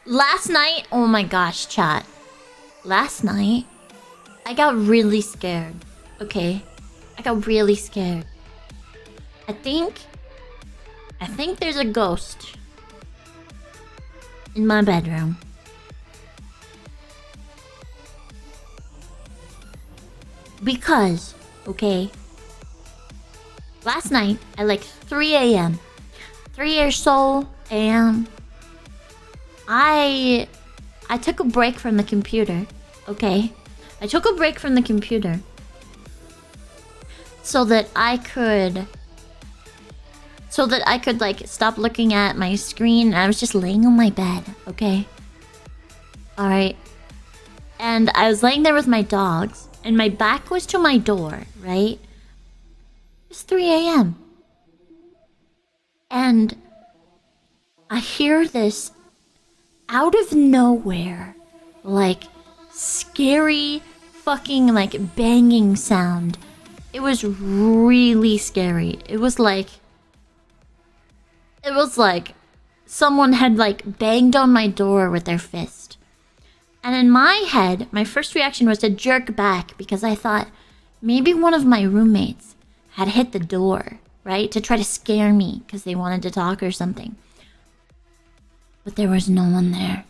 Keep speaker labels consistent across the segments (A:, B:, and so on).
A: Last night, oh my gosh, chat. Last night, I got really scared. Okay? I got really scared. I think there's a ghost in my bedroom. Because, okay, last night at like 3 a.m., 3 or so a.m., I took a break from the computer, okay? I took a break from the computer so that I could like stop looking at my screen. I was just laying on my bed, okay? Alright. And I was laying there with my dogs, and my back was to my door, right? It was 3 a.m. And I hear this out of nowhere, like, scary fucking, like, banging sound. It was really scary. It was like someone had, like, banged on my door with their fist. And in my head, my first reaction was to jerk back because I thought maybe one of my roommates had hit the door, right? To try to scare me because they wanted to talk or something. But there was no one there.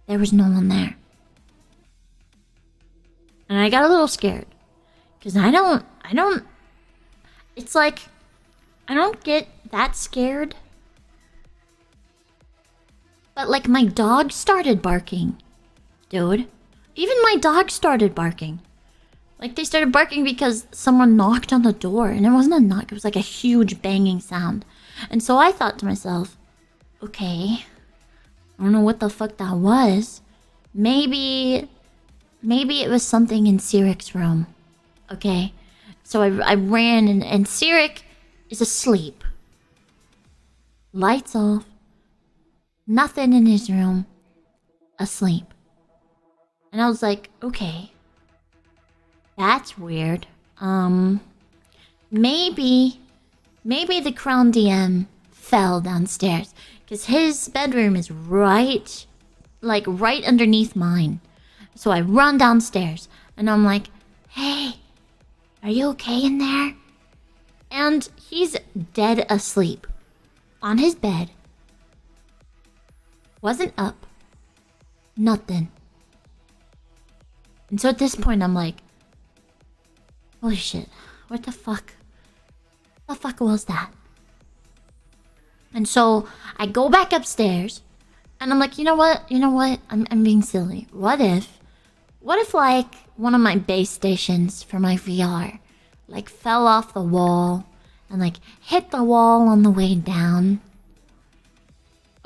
A: There was no one there. And I got a little scared. Because it's like, I don't get that scared. But like my dog started barking. Dude. Even my dog started barking. Like, they started barking because someone knocked on the door. And it wasn't a knock, it was like a huge banging sound. And so I thought to myself, okay, I don't know what the fuck that was. Maybe it was something in Sirik's room. Okay? So I ran, and Sirik is asleep. Lights off. Nothing in his room. Asleep. And I was like, okay. That's weird. Maybe the Crown DM fell downstairs. Because his bedroom is right underneath mine. So I run downstairs. And I'm like, hey, are you okay in there? And he's dead asleep. On his bed. Wasn't up. Nothing. And so at this point I'm like, holy shit, what the fuck? What the fuck was that? And so I go back upstairs and I'm like, you know what? I'm being silly. What if like one of my base stations for my VR like fell off the wall and like hit the wall on the way down?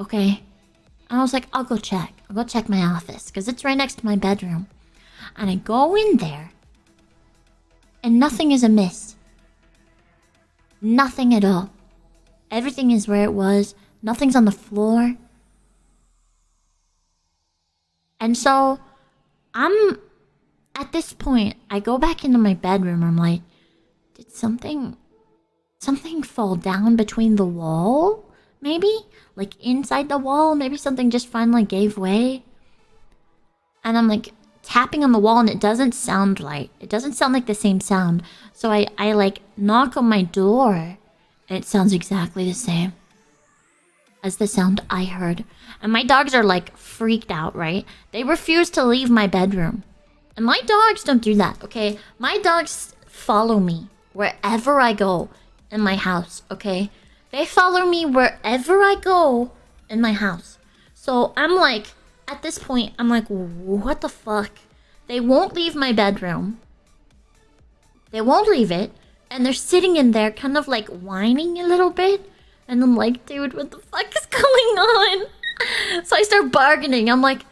A: Okay. And I was like, I'll go check my office because it's right next to my bedroom. And I go in there and nothing is amiss. Nothing at all. Everything is where it was. Nothing's on the floor. And so, at this point, I go back into my bedroom. I'm like, did something fall down between the wall? Maybe? Like inside the wall? Maybe something just finally gave way? And I'm like tapping on the wall and it doesn't sound right. It doesn't sound like the same sound. So I like knock on my door and it sounds exactly the same as the sound I heard. And my dogs are like freaked out, right? They refuse to leave my bedroom. And my dogs don't do that, okay? My dogs follow me wherever I go in my house, okay? They follow me wherever I go in my house. So I'm like, at this point, I'm like, what the fuck? They won't leave my bedroom. They won't leave it. And they're sitting in there kind of like whining a little bit. And I'm like, dude, what the fuck is going on? So I start bargaining. I'm like,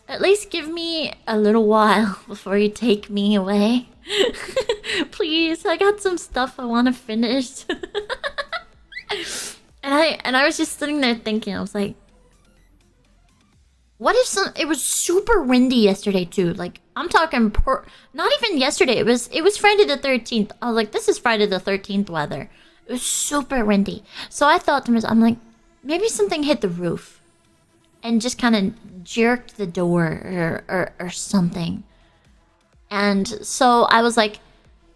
A: at least give me a little while before you take me away. Please, I got some stuff I want to finish. And I was just sitting there thinking, I was like, what if it was super windy yesterday too? Like, I'm talking not even yesterday. It was Friday the 13th. I was like, this is Friday the 13th weather. It was super windy. So I thought to myself, I'm like, maybe something hit the roof and just kind of jerked the door or something. And so I was like,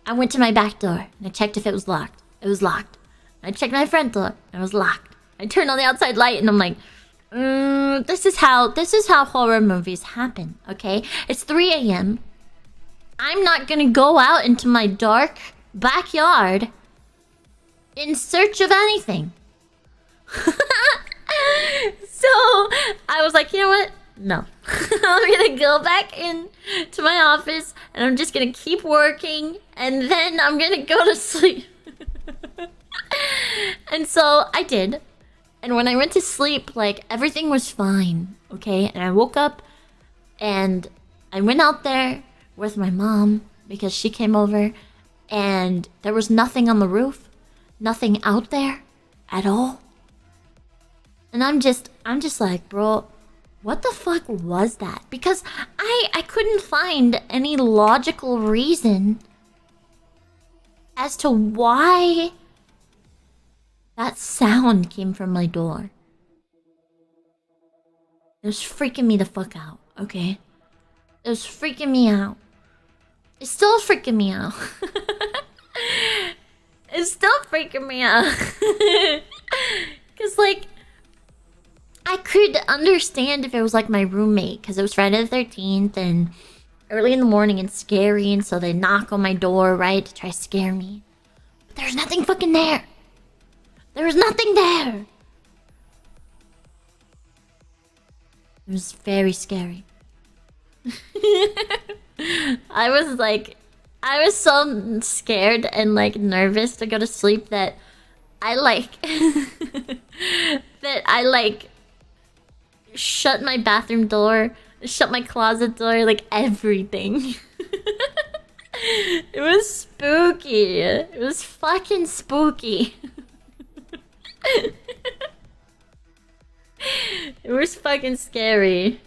A: I went to my back door and I checked if it was locked. It was locked. I checked my front door and it was locked. I turned on the outside light and I'm like, this is how horror movies happen, okay? It's 3 a.m. I'm not gonna go out into my dark backyard in search of anything. So I was like, you know what? No. I'm gonna go back in to my office and I'm just gonna keep working and then I'm gonna go to sleep. And so I did. And when I went to sleep, like, everything was fine, okay? And I woke up and I went out there with my mom because she came over and there was nothing on the roof, nothing out there at all. And I'm just like, bro, what the fuck was that? Because I couldn't find any logical reason as to why that sound came from my door. It was freaking me the fuck out, okay? It was freaking me out. It's still freaking me out. It's still freaking me out. Cause like, I could understand if it was like my roommate, cause it was Friday the 13th and early in the morning and scary, and so they knock on my door, right, to try to scare me. But there's nothing fucking there. There was nothing there. It was very scary. I was so scared and like nervous to go to sleep that I shut my bathroom door, shut my closet door, like everything. It was spooky. It was fucking spooky. It was fucking scary.